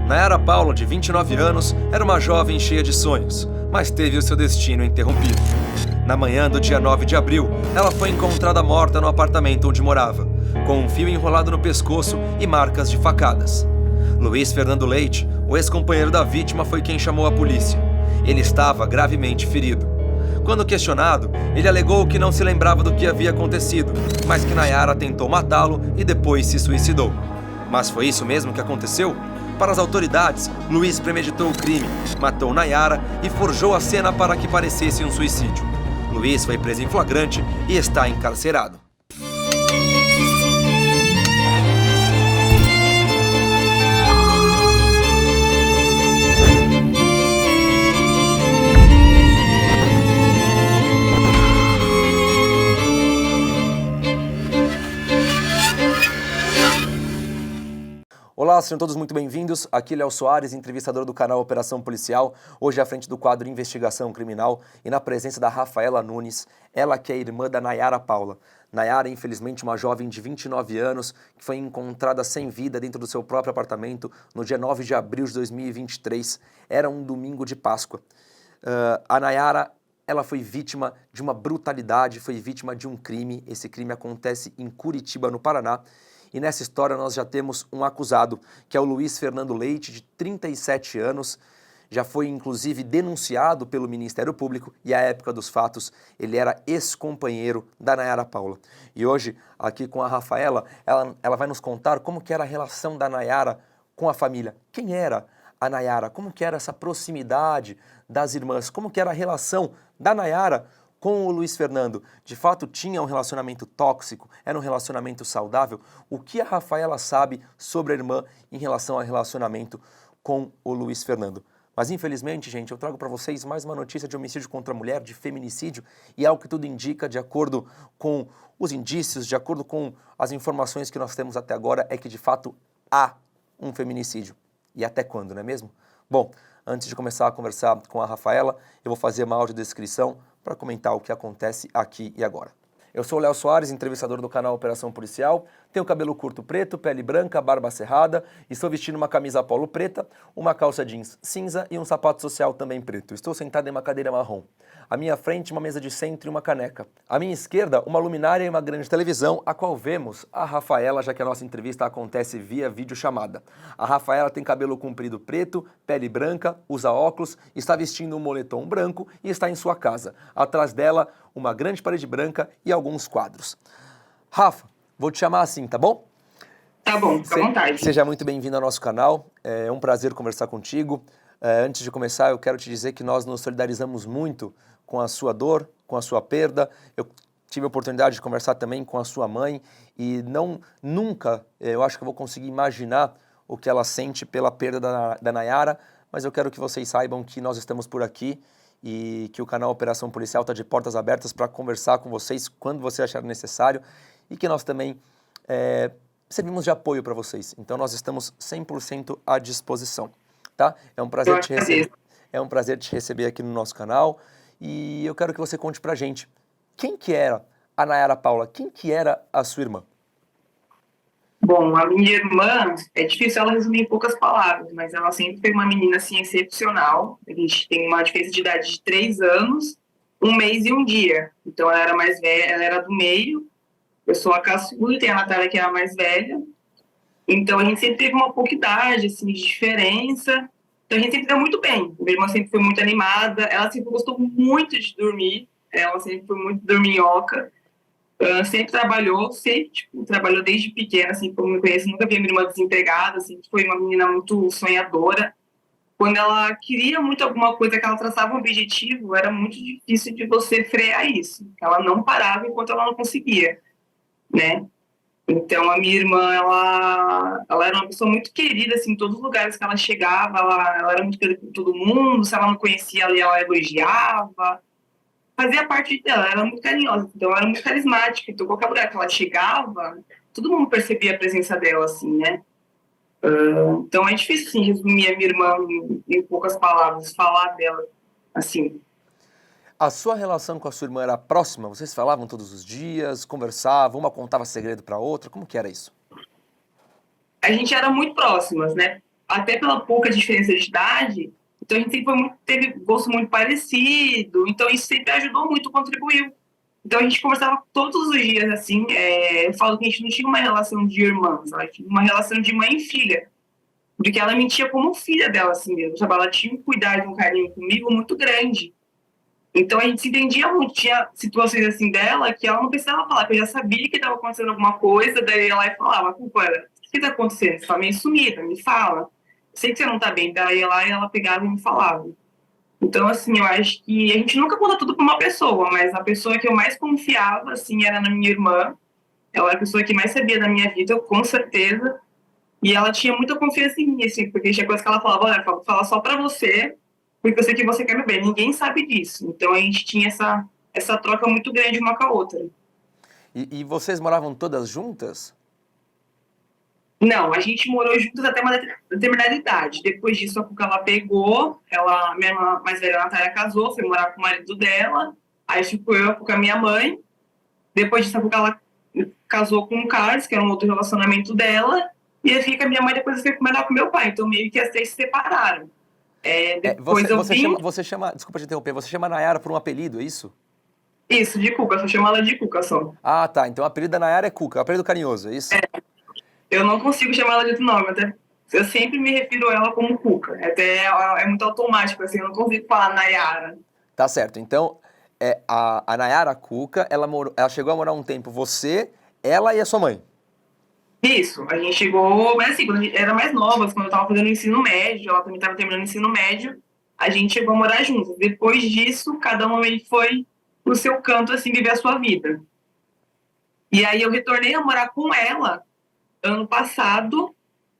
Nayara Paula, de 29 anos, era uma jovem cheia de sonhos, mas teve o seu destino interrompido. Na manhã do dia 9 de abril, ela foi encontrada morta no apartamento onde morava, com um fio enrolado no pescoço e marcas de facadas. Luiz Fernando Leite, o ex-companheiro da vítima, foi quem chamou a polícia. Ele estava gravemente ferido. Quando questionado, ele alegou que não se lembrava do que havia acontecido, mas que Nayara tentou matá-lo e depois se suicidou. Mas foi isso mesmo que aconteceu? Para as autoridades, Luiz premeditou o crime, matou Nayara e forjou a cena para que parecesse um suicídio. Luiz foi preso em flagrante e está encarcerado. Olá, sejam todos muito bem-vindos. Aqui é Léo Soares, entrevistador do canal Operação Policial, hoje à frente do quadro Investigação Criminal e na presença da Rafaela Nunes, ela que é irmã da Nayara Paula. Nayara, infelizmente, uma jovem de 29 anos que foi encontrada sem vida dentro do seu próprio apartamento no dia 9 de abril de 2023. Era um domingo de Páscoa. A Nayara, ela foi vítima de uma brutalidade, foi vítima de um crime. Esse crime acontece em Curitiba, no Paraná. E nessa história nós já temos um acusado, que é o Luiz Fernando Leite, de 37 anos, já foi inclusive denunciado pelo Ministério Público e à época dos fatos ele era ex-companheiro da Nayara Paula. E hoje, aqui com a Rafaela, ela vai nos contar como que era a relação da Nayara com a família. Quem era a Nayara? Como que era essa proximidade das irmãs? Como que era a relação da Nayara com o Luiz Fernando? De fato, tinha um relacionamento tóxico? Era um relacionamento saudável? O que a Rafaela sabe sobre a irmã em relação ao relacionamento com o Luiz Fernando? Mas, infelizmente, gente, eu trago para vocês mais uma notícia de homicídio contra a mulher, de feminicídio, e ao que tudo indica, de acordo com os indícios, de acordo com as informações que nós temos até agora, é que, de fato, há um feminicídio. E até quando, não é mesmo? Bom, antes de começar a conversar com a Rafaela, eu vou fazer uma audiodescrição para comentar o que acontece aqui e agora. Eu sou o Léo Soares, entrevistador do canal Operação Policial, tenho cabelo curto preto, pele branca, barba cerrada, estou vestindo uma camisa polo preta, uma calça jeans cinza e um sapato social também preto. Estou sentado em uma cadeira marrom. À minha frente, uma mesa de centro e uma caneca. À minha esquerda, uma luminária e uma grande televisão, a qual vemos a Rafaela, já que a nossa entrevista acontece via videochamada. A Rafaela tem cabelo comprido preto, pele branca, usa óculos, está vestindo um moletom branco e está em sua casa. Atrás dela, uma grande parede branca e alguns quadros. Rafa, vou te chamar assim, tá bom? Tá bom, fica à vontade. Seja muito bem-vindo ao nosso canal, é um prazer conversar contigo. Antes de começar, eu quero te dizer que nós nos solidarizamos muito com a sua dor, com a sua perda. Eu tive a oportunidade de conversar também com a sua mãe e nunca, eu acho que eu vou conseguir imaginar o que ela sente pela perda da Nayara, mas eu quero que vocês saibam que nós estamos por aqui e que o canal Operação Policial está de portas abertas para conversar com vocês quando você achar necessário e que nós também servimos de apoio para vocês. Então nós estamos 100% à disposição, tá? É um prazer te receber aqui no nosso canal e eu quero que você conte pra gente quem que era a Nayara Paula, quem que era a sua irmã? Bom, a minha irmã, é difícil ela resumir em poucas palavras, mas ela sempre foi uma menina assim excepcional. A gente tem uma diferença de idade de 3 anos, 1 mês e 1 dia. Então ela era mais velha, ela era do meio, eu sou a caçula e tem a Natália que é a mais velha. Então a gente sempre teve uma pouca idade, assim, de diferença. Então a gente sempre deu muito bem. Minha irmã sempre foi muito animada, ela sempre gostou muito de dormir, ela sempre foi muito dorminhoca. Sempre trabalhou, trabalhou desde pequena, assim, como me conheço, nunca vi minha irmã desempregada, assim, foi uma menina muito sonhadora. Quando ela queria muito alguma coisa, que ela traçava um objetivo, era muito difícil de você frear isso. Ela não parava enquanto ela não conseguia, né? Então, a minha irmã, ela era uma pessoa muito querida, assim, em todos os lugares que ela chegava, ela era muito querida por todo mundo, se ela não conhecia ela elogiava, fazia parte dela, ela era muito carinhosa, então ela era muito carismática, então qualquer lugar que ela chegava, todo mundo percebia a presença dela, assim, né? Então é difícil, assim, resumir a minha irmã em poucas palavras, falar dela, assim. A sua relação com a sua irmã era próxima? Vocês falavam todos os dias, conversavam, uma contava segredo para outra, como que era isso? A gente era muito próximas, né? até pela pouca diferença de idade, então a gente sempre teve gosto muito parecido, então isso sempre ajudou muito, contribuiu. Então a gente conversava todos os dias, assim, eu falo que a gente não tinha uma relação de irmãs, ela tinha uma relação de mãe e filha, porque ela me tinha como filha dela, assim mesmo, sabe? Ela tinha um cuidado, um carinho comigo muito grande. Então a gente se entendia muito, tinha situações assim dela que ela não precisava falar, que eu já sabia que estava acontecendo alguma coisa, daí ela ia falar, mas culpa era, o que está acontecendo? Você está meio sumida, me fala. Sei que você não está bem, daí ia lá e ela pegava e me falava. Então, assim, eu acho que a gente nunca conta tudo para uma pessoa, mas a pessoa que eu mais confiava, assim, era na minha irmã. Ela era a pessoa que mais sabia da minha vida, com certeza. E ela tinha muita confiança em mim, assim, porque tinha coisa que ela falava, olha, eu falo só pra você, porque eu sei que você quer me bem. Ninguém sabe disso. Então a gente tinha essa troca muito grande uma com a outra. E vocês moravam todas juntas? Não, a gente morou juntas até uma determinada idade. Depois disso, a Cuca, ela pegou, minha irmã mais velha, a Natália, casou, foi morar com o marido dela. Aí ficou eu, a Cuca, minha mãe. Depois disso, a Cuca, ela casou com o Carlos, que era um outro relacionamento dela. E eu fiquei com a minha mãe, depois eu fui morar com meu pai. Então, meio que as três se separaram. Depois eu vim... Você chama, desculpa te interromper, você chama Nayara por um apelido, é isso? Isso, de Cuca, só chamo ela de Cuca só. Ah, tá, então o apelido da Nayara é Cuca, o apelido carinhoso, é isso? Eu não consigo chamar ela de outro nome, até eu sempre me refiro a ela como Cuca. Até é muito automático, assim, eu não consigo falar Nayara. Tá certo, então a Nayara Cuca, ela chegou a morar um tempo, você, ela e a sua mãe. Isso, a gente chegou, mas assim, quando a gente era mais nova, quando eu tava fazendo o ensino médio, ela também tava terminando o ensino médio, a gente chegou a morar juntos. Depois disso, cada um ele foi pro seu canto, assim, viver a sua vida. E aí eu retornei a morar com ela ano passado,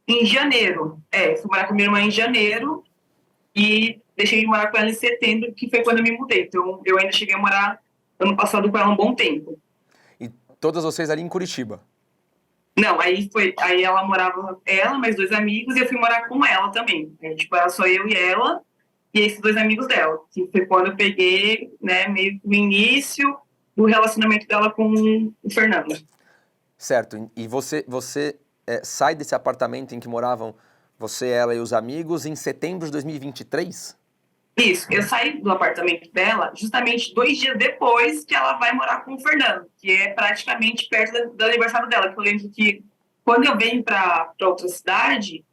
em janeiro. Fui morar com minha irmã em janeiro e deixei de morar com ela em setembro, que foi quando eu me mudei. Então eu ainda cheguei a morar ano passado com ela um bom tempo. E todas vocês ali em Curitiba? Não, aí ela morava, ela, mais dois amigos, e eu fui morar com ela também. Tipo, era só eu e ela, e esses dois amigos dela. Que foi quando eu peguei, né, meio que o início do relacionamento dela com o Fernando. Certo, e você sai desse apartamento em que moravam você, ela e os amigos em setembro de 2023? Isso, eu saí do apartamento dela justamente 2 dias depois que ela vai morar com o Fernando, que é praticamente perto do aniversário dela. Que eu lembro que quando eu venho para outra cidade,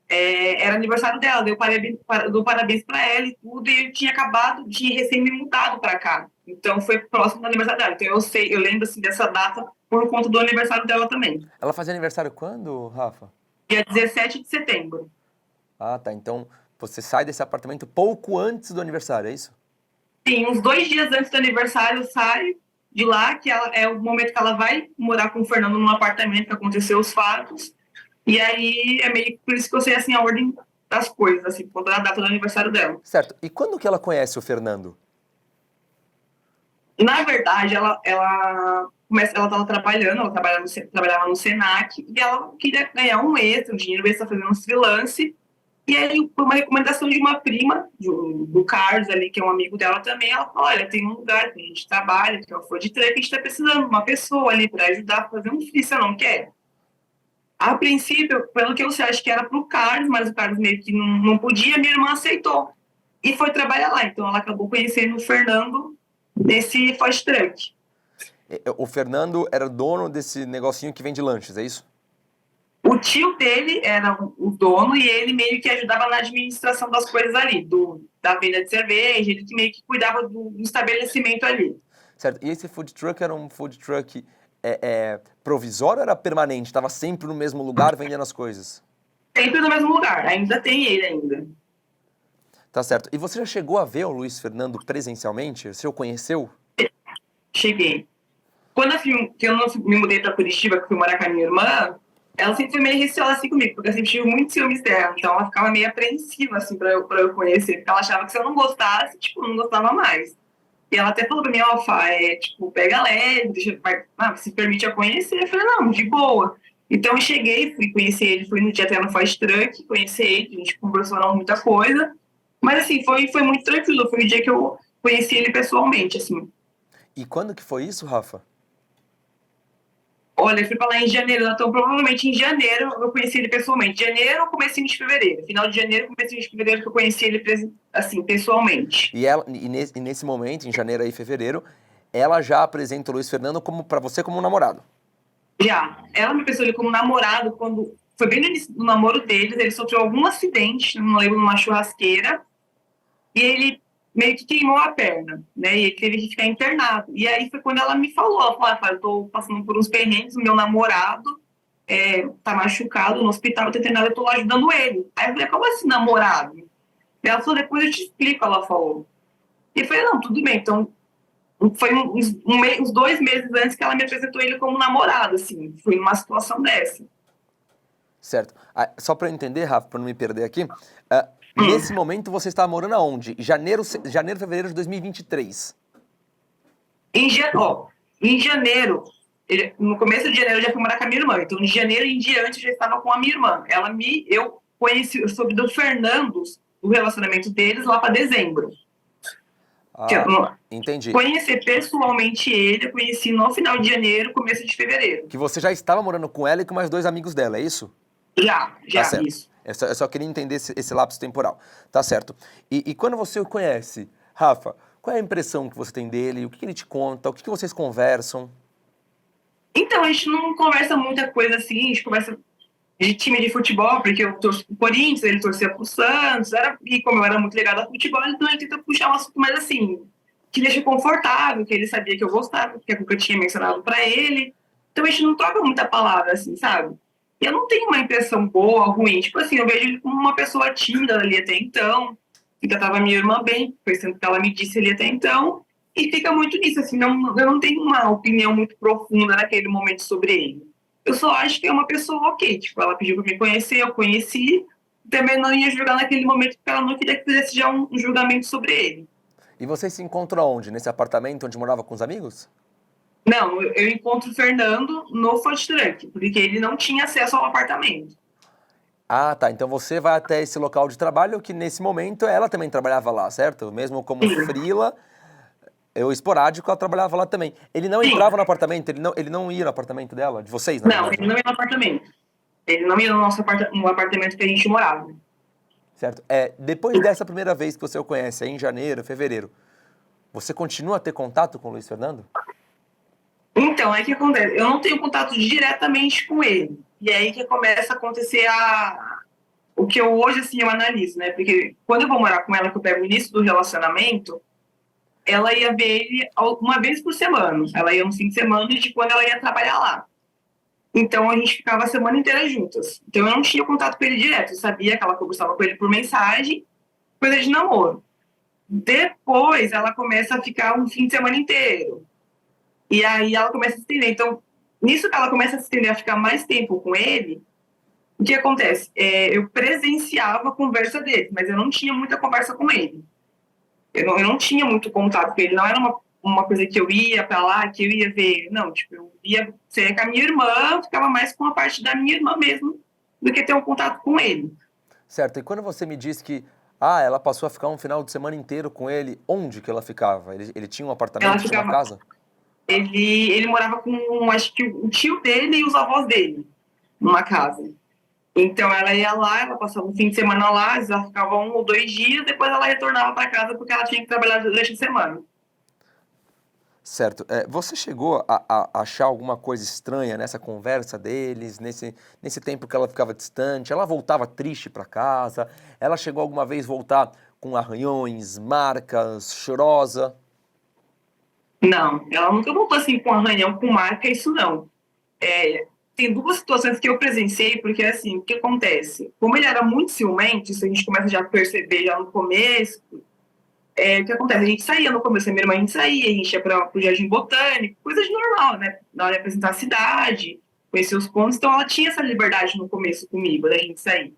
era aniversário dela, dou parabéns para ela e tudo, e eu tinha acabado de recém me mudado para cá. Então foi próximo do aniversário dela. Então eu lembro assim, dessa data por conta do aniversário dela também. Ela fazia aniversário quando, Rafa? Dia 17 de setembro. Ah, tá, então você sai desse apartamento pouco antes do aniversário, é isso? Sim, uns 2 dias antes do aniversário, eu saio de lá, que é o momento que ela vai morar com o Fernando num apartamento que aconteceu os fatos. E aí é meio por isso que eu sei assim a ordem das coisas, assim, por conta da data do aniversário dela. Certo, e quando que ela conhece o Fernando? Na verdade, ela estava trabalhando, trabalhava no Senac, e ela queria ganhar um extra, um dinheiro extra fazendo um freelance. E aí, por uma recomendação de uma prima, do Carlos ali, que é um amigo dela também, ela falou, olha, tem um lugar que a gente trabalha, que é o Food Truck, a gente está precisando de uma pessoa ali para ajudar a fazer um free, você não quer? A princípio, pelo que eu sei, acho que era para o Carlos, mas o Carlos meio que não podia, minha irmã aceitou. E foi trabalhar lá. Então, ela acabou conhecendo o Fernando nesse Food Truck. O Fernando era dono desse negocinho que vende lanches, é isso? O tio dele era o dono e ele meio que ajudava na administração das coisas ali, da venda de cerveja, ele que meio que cuidava do estabelecimento ali. Certo, e esse food truck era um food truck provisório ou era permanente? Estava sempre no mesmo lugar vendendo as coisas? Sempre no mesmo lugar, ainda tem ele ainda. Tá certo. E você já chegou a ver o Luiz Fernando presencialmente? Você o conheceu? Cheguei. Quando eu não me mudei para Curitiba, que fui morar com a minha irmã, ela sempre foi meio receosa assim comigo, porque eu sempre tive muitos ciúmes dela. Então ela ficava meio apreensiva assim pra eu conhecer, porque ela achava que se eu não gostasse, tipo, não gostava mais. E ela até falou pra mim, ó, Fá, tipo, pega leve, se permite eu conhecer. Eu falei, não, de boa. Então eu cheguei, fui conhecer ele, fui no dia até no Fast Truck, conhecer ele, a gente conversou não muita coisa. Mas assim, foi muito tranquilo, foi o dia que eu conheci ele pessoalmente, assim. E quando que foi isso, Rafa? Olha, eu fui pra lá em janeiro, então provavelmente em janeiro eu conheci ele pessoalmente. Janeiro ou comecinho de fevereiro. Final de janeiro, comecinho de fevereiro que eu conheci ele, assim, pessoalmente. E nesse momento, em janeiro e fevereiro, ela já apresenta o Luiz Fernando como para você como um namorado. Já, ela me apresentou ele como namorado quando... Foi bem no início do namoro deles, ele sofreu algum acidente, não lembro, numa churrasqueira, e ele meio que queimou a perna, né? E ele teve que ficar internado. E aí foi quando ela me falou, ela falou, eu tô passando por uns perrengues, o meu namorado tá machucado no hospital, eu tô internado, eu tô lá ajudando ele. Aí eu falei, como assim namorado? E ela falou, depois eu te explico, ela falou. E eu falei, não, tudo bem, então foi uns 2 meses antes que ela me apresentou ele como namorado, assim, foi numa situação dessa. Certo. Ah, só para eu entender, Rafa, para não me perder aqui, Hum. nesse momento você está morando aonde? Janeiro, fevereiro de 2023. Em janeiro, no começo de janeiro eu já fui morar com a minha irmã, então de janeiro em diante eu já estava com a minha irmã. Eu conheci, eu soube do Fernando, do relacionamento deles lá para dezembro. Ah, entendi. Conhecer pessoalmente ele, eu conheci no final de janeiro, começo de fevereiro. Que você já estava morando com ela e com mais dois amigos dela, é isso? Tá Já, certo. isso. Eu só queria entender esse lapso temporal. Tá certo. E quando você o conhece, Rafa, qual é a impressão que você tem dele? O que ele te conta? O que vocês conversam? Então, a gente não conversa muita coisa assim, a gente conversa de time de futebol, porque eu torço pro Corinthians, ele torcia pro Santos, e como eu era muito ligado ao futebol, então ele tenta puxar um assunto mais assim, que deixa confortável, que ele sabia que eu gostava, que eu tinha mencionado pra ele. Então a gente não troca muita palavra, assim, sabe? E eu não tenho uma impressão boa ou ruim. Tipo assim, eu vejo ele como uma pessoa tímida ali até então, que tratava minha irmã bem, foi sendo que ela me disse ali até então, e fica muito nisso, assim, eu não tenho uma opinião muito profunda naquele momento sobre ele. Eu só acho que é uma pessoa ok, tipo, ela pediu pra me conhecer, eu conheci, também não ia julgar naquele momento porque ela não queria que fizesse já um julgamento sobre ele. E vocês se encontram onde? Nesse apartamento onde morava com os amigos? Não, eu encontro o Fernando no food truck, porque ele não tinha acesso ao apartamento. Ah, tá. Então você vai até esse local de trabalho que nesse momento ela também trabalhava lá, certo? Mesmo como Sim, freela, eu esporádico, ela trabalhava lá também. Ele não sim. entrava no apartamento, ele não ia no apartamento dela, de vocês, na Não, verdade, ele né? não ia no apartamento. Ele não ia no nosso no apartamento que a gente morava. Certo. Depois dessa primeira vez que você o conhece, aí em janeiro, fevereiro, você continua a ter contato com o Luiz Fernando? Então, aí que acontece? Eu não tenho contato diretamente com ele. E aí que começa a acontecer o que eu hoje, assim, eu analiso, né? Porque quando eu vou morar com ela, que eu pego o início do relacionamento, ela ia ver ele uma vez por semana. Ela ia no fim de semana de quando ela ia trabalhar lá. Então a gente ficava a semana inteira juntas. Então eu não tinha contato com ele direto. Eu sabia que ela conversava com ele por mensagem, coisa de namoro. Depois ela começa a ficar um fim de semana inteiro. E aí ela começa a se estender. Então, nisso que ela começa a se estender, a ficar mais tempo com ele, o que acontece? Eu presenciava a conversa dele, mas eu não tinha muita conversa com ele. Eu não tinha muito contato com ele, não era uma coisa que eu ia pra lá, que eu ia ver. Não, tipo, eu ia ser com a minha irmã, ficava mais com a parte da minha irmã mesmo, do que ter um contato com ele. Certo. E quando você me disse que, ela passou a ficar um final de semana inteiro com ele, onde que ela ficava? Ele tinha um Ela apartamento, tinha uma ficava. casa? Ele morava com, acho que o tio dele e os avós dele, numa casa. Então ela ia lá, ela passava um fim de semana lá, ela ficava 1 ou 2 dias, depois ela retornava para casa porque ela tinha que trabalhar durante a semana. Certo. Você chegou a achar alguma coisa estranha nessa conversa deles, nesse tempo que ela ficava distante? Ela voltava triste para casa? Ela chegou alguma vez voltar com arranhões, marcas, chorosa? Não, ela nunca voltou assim com arranhão, com marca, isso não. Tem duas situações que eu presenciei, porque assim, o que acontece? Como ele era muito ciumento, isso a gente começa já a perceber já no começo, o que acontece? A gente saía no começo, a minha irmã, a gente saía, a gente ia para o Jardim Botânico, coisa de normal, né? Na hora de apresentar a cidade, conhecer os pontos, então ela tinha essa liberdade no começo comigo, da gente sair.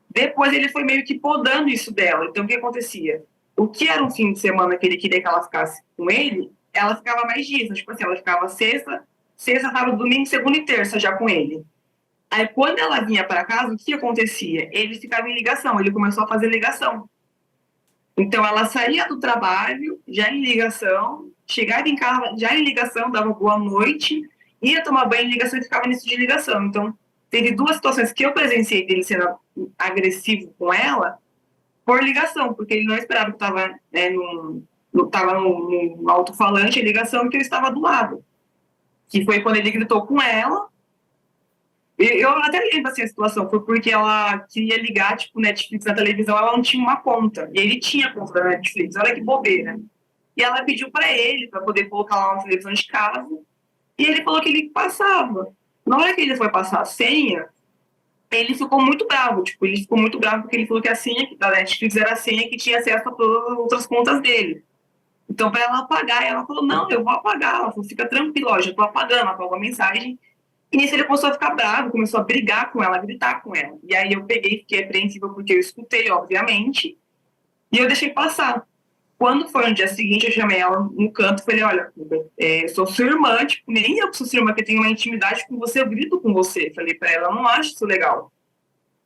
Depois ele foi meio que podando isso dela. Então o que acontecia? O que era um fim de semana que ele queria que ela ficasse com ele, ela ficava mais dias. Tipo assim, ela ficava sexta, sábado, domingo, segunda e terça já com ele. Aí quando ela vinha para casa, o que acontecia? Ele ficava em ligação, ele começou a fazer ligação. Então ela saía do trabalho, já em ligação, chegava em casa, já em ligação, dava boa noite, ia tomar banho em ligação e ficava nisso de ligação. Então, teve duas situações que eu presenciei dele sendo agressivo com ela por ligação, porque ele não esperava que estava no alto-falante a ligação que eu estava do lado. Que foi quando ele gritou com ela. Eu até lembro assim, a situação, foi porque ela queria ligar, tipo, Netflix na televisão, ela não tinha uma conta. E ele tinha conta da Netflix, olha que bobeira. E ela pediu para ele, para poder colocar lá na televisão de casa, e ele falou que ele passava. Na hora que ele foi passar a senha, ele ficou muito bravo, tipo, ele ficou muito bravo porque ele falou que a senha da Netflix era a senha que tinha acesso a todas as outras contas dele. Então, para ela apagar, ela falou, não, eu vou apagar. Ela falou, fica tranquilo, ó, já tô apagando, apagou a mensagem. E nisso ele começou a ficar bravo, começou a brigar com ela, a gritar com ela. E aí eu peguei, fiquei apreensiva porque eu escutei, obviamente, e eu deixei passar. Quando foi no dia seguinte, eu chamei ela no canto e falei, olha, eu sou sua irmã, tipo, nem eu sou sua irmã, que eu tenho uma intimidade com você, eu grito com você. Falei pra ela, eu não acho isso legal.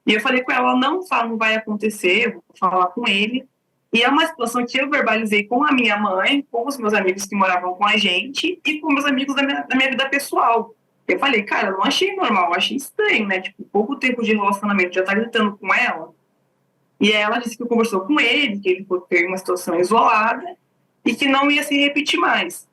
E eu falei com ela, não, não vai acontecer, eu vou falar com ele. E é uma situação que eu verbalizei com a minha mãe, com os meus amigos que moravam com a gente e com meus amigos da minha vida pessoal. Eu falei, cara, eu não achei normal, eu achei estranho, né? Tipo, pouco tempo de relacionamento, já tá gritando com ela. E aí ela disse que conversou com ele, que ele teve uma situação isolada e que não ia se repetir mais.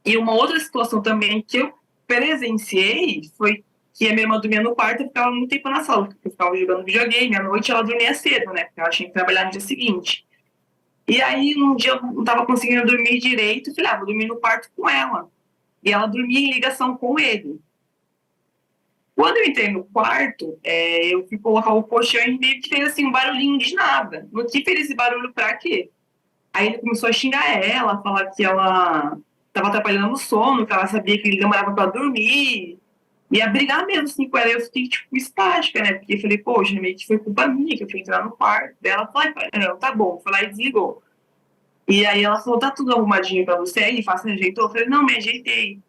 E uma outra situação também que eu presenciei foi que a minha irmã dormia no quarto e ficava muito tempo na sala, porque eu ficava jogando videogame, à noite ela dormia cedo, né? Porque ela tinha que trabalhar no dia seguinte. E aí, um dia eu não estava conseguindo dormir direito, eu falei, vou dormir no quarto com ela. E ela dormia em ligação com ele. Quando eu entrei no quarto, eu fui colocar o colchão e meio que fez assim um barulhinho de nada. No que fez esse barulho pra quê? Aí ele começou a xingar ela, falar que ela estava atrapalhando o sono, que ela sabia que ele demorava para dormir. E a brigar mesmo assim com ela. Eu fiquei tipo estática, né? Porque eu falei, poxa, meio que foi culpa minha que eu fui entrar no quarto dela. Falei, não, tá bom. Foi lá e desligou. E aí ela falou, tá tudo arrumadinho pra você? Aí, faça, ajeitou? Eu falei, não, me ajeitei.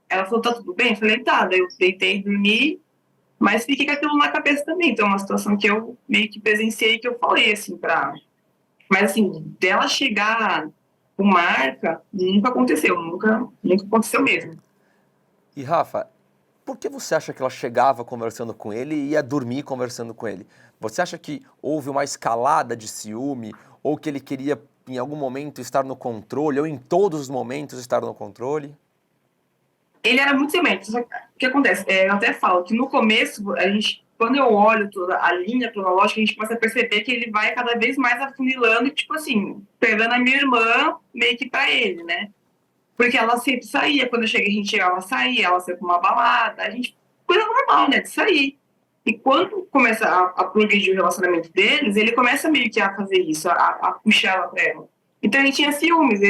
Ela falou, tá tudo bem? Eu falei, tá. Daí eu deitei, dormi, mas fiquei com aquilo na cabeça também. Então, é uma situação que eu meio que presenciei, que eu falei, assim, pra... Mas, assim, dela chegar com marca, nunca aconteceu. Nunca aconteceu mesmo. E Rafa, por que você acha que ela chegava conversando com ele e ia dormir conversando com ele? Você acha que houve uma escalada de ciúme ou que ele queria em algum momento estar no controle ou em todos os momentos estar no controle? Ele era muito ciumento. Só que o que acontece? Eu até falo que no começo, a gente, quando eu olho toda a linha cronológica, a gente começa a perceber que ele vai cada vez mais afunilando, tipo assim, pegando a minha irmã meio que pra ele, né? Porque ela sempre saía, quando eu cheguei, a gente chegava a sair, ela saía pra uma balada, a gente, coisa normal, né, de sair. E quando começa a progredir o relacionamento deles, ele começa meio que a fazer isso, a puxar ela pra ela. Então ele tinha ciúmes,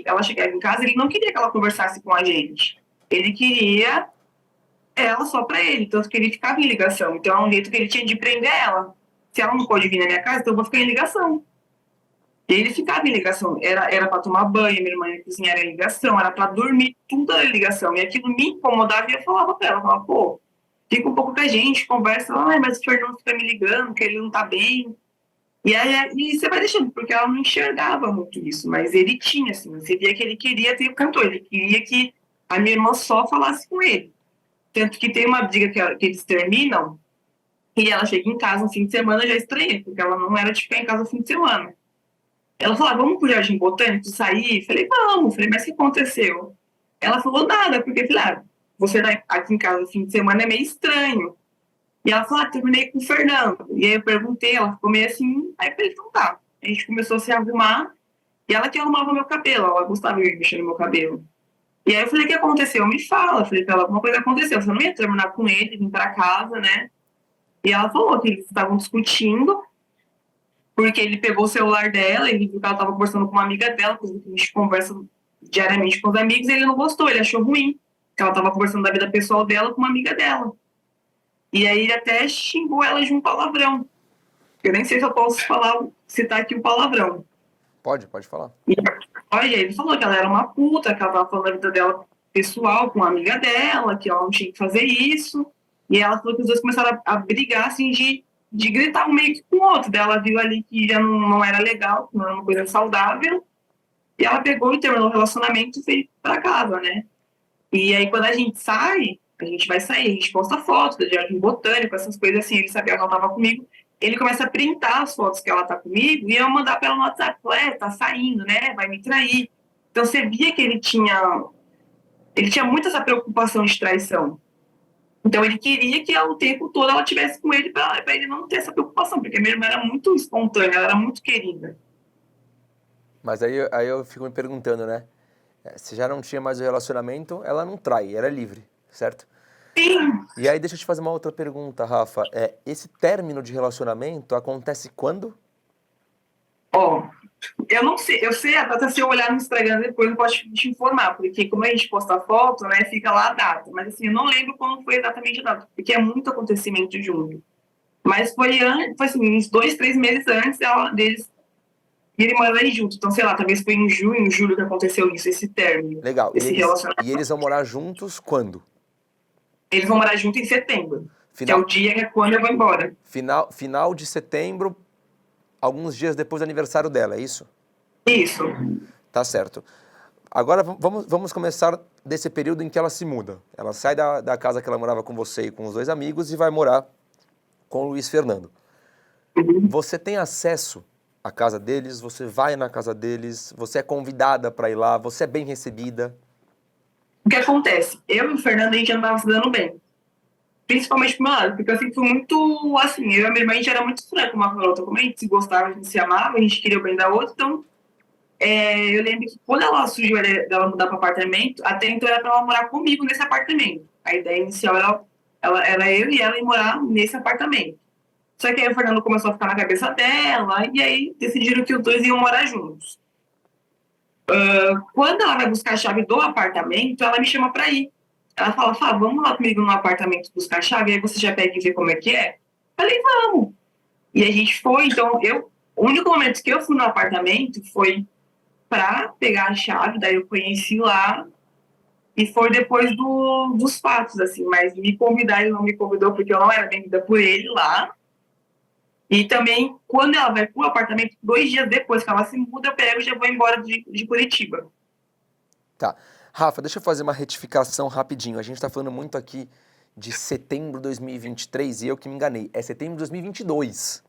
ela chegava em casa, ele não queria que ela conversasse com a gente. Ele queria ela só pra ele, tanto que ele ficava em ligação. Então é um jeito que ele tinha de prender ela. Se ela não pode vir na minha casa, então eu vou ficar em ligação. E ele ficava em ligação. Era para tomar banho, minha irmã ia cozinhar em ligação, era para dormir, tudo era ligação. E aquilo me incomodava e eu falava pra ela, pô, fica um pouco com a gente, conversa, mas o Fernando fica me ligando, que ele não tá bem. E aí e você vai deixando, porque ela não enxergava muito isso, mas ele tinha, assim, você via que ele queria ter o cantor, ele queria que a minha irmã só falasse com ele. Tanto que tem uma briga que eles terminam, e ela chega em casa no fim de semana, eu já estranhei, porque ela não era de ficar em casa no fim de semana. Ela falou, vamos pro Jardim Botânico, sair? Falei, vamos. Falei, mas o que aconteceu? Ela falou, nada, porque, falei, você tá aqui em casa no fim de semana é meio estranho. E ela falou, terminei com o Fernando. E aí eu perguntei, ela ficou meio assim, aí eu falei, então tá. A gente começou a se arrumar, e ela que arrumava meu cabelo, ela gostava de mexer no meu cabelo. E aí eu falei, o que aconteceu? Me fala. Eu falei pra ela, alguma coisa aconteceu, você não ia terminar com ele, vir pra casa, né? E ela falou que eles estavam discutindo, porque ele pegou o celular dela, ele viu que ela estava conversando com uma amiga dela, porque a gente conversa diariamente com os amigos, e ele não gostou, ele achou ruim, que ela estava conversando da vida pessoal dela com uma amiga dela. E aí ele até xingou ela de um palavrão. Eu nem sei se eu posso citar aqui o palavrão. Pode falar. E aí ele falou que ela era uma puta, que ela estava falando da vida dela pessoal com uma amiga dela, que ela não tinha que fazer isso. E ela falou que os dois começaram a brigar, assim, de gritar um meio que com o outro. Daí ela viu ali que já não era legal, que não era uma coisa saudável. E ela pegou e terminou o relacionamento e veio pra casa, né? E aí, quando a gente sai, a gente vai sair, a gente posta fotos do jardim botânico, essas coisas assim, ele sabia que ela tava comigo, ele começa a printar as fotos que ela tá comigo e eu mandar pra ela no WhatsApp, tá saindo, né, vai me trair. Então você via que ele tinha muito essa preocupação de traição. Então ele queria que o tempo todo ela tivesse com ele para ele não ter essa preocupação, porque a minha irmã era muito espontânea, ela era muito querida. Mas aí eu fico me perguntando, né? Se já não tinha mais o relacionamento, ela não trai, era livre, certo? Sim. E aí deixa eu te fazer uma outra pergunta, Rafa. Esse término de relacionamento acontece quando? Ó, eu não sei, eu sei a data se eu olhar no Instagram depois eu posso te informar, porque como a gente posta foto, né, fica lá a data. Mas assim, eu não lembro quando foi exatamente a data, porque é muito acontecimento junto. Mas foi assim, uns 2, 3 meses antes deles irem morar aí junto. Então, sei lá, talvez foi em junho, julho que aconteceu isso, esse término, Legal. esse E relacionamento. eles vão morar juntos quando? Eles vão morar junto em setembro, que é o Final, dia que é quando eu vou embora. final de setembro, alguns dias depois do aniversário dela, é isso? Isso. Tá certo. Agora vamos começar desse período em que ela se muda. Ela sai da casa que ela morava com você e com os dois amigos e vai morar com o Luiz Fernando. Uhum. Você tem acesso à casa deles, você vai na casa deles, você é convidada para ir lá, você é bem recebida. O que acontece? Eu e o Fernando, a gente não tava se dando bem. Principalmente pro meu lado, porque eu sempre fui muito, assim, eu e a minha irmã, a gente era muito franca uma com a outra. Como a gente se gostava, a gente se amava, a gente queria o bem da outra. Então, eu lembro que quando ela surgiu a ideia dela mudar para apartamento, até então era para ela morar comigo nesse apartamento. A ideia inicial era eu e ela ir morar nesse apartamento. Só que aí o Fernando começou a ficar na cabeça dela, e aí decidiram que os dois iam morar juntos. Quando ela vai buscar a chave do apartamento, ela me chama para ir. Ela fala, Fá, vamos lá comigo no apartamento buscar a chave, aí você já pega e vê como é que é? Falei, vamos. E a gente foi, então, o único momento que eu fui no apartamento foi para pegar a chave, daí eu conheci lá, e foi depois dos fatos, assim, mas me convidar, ele não me convidou porque eu não era bem-vinda por ele lá. E também, quando ela vai pro apartamento, 2 dias depois que ela se muda, eu pego e já vou embora de Curitiba. Tá. Rafa, deixa eu fazer uma retificação rapidinho. A gente está falando muito aqui de setembro de 2023 e eu que me enganei. É setembro de 2022.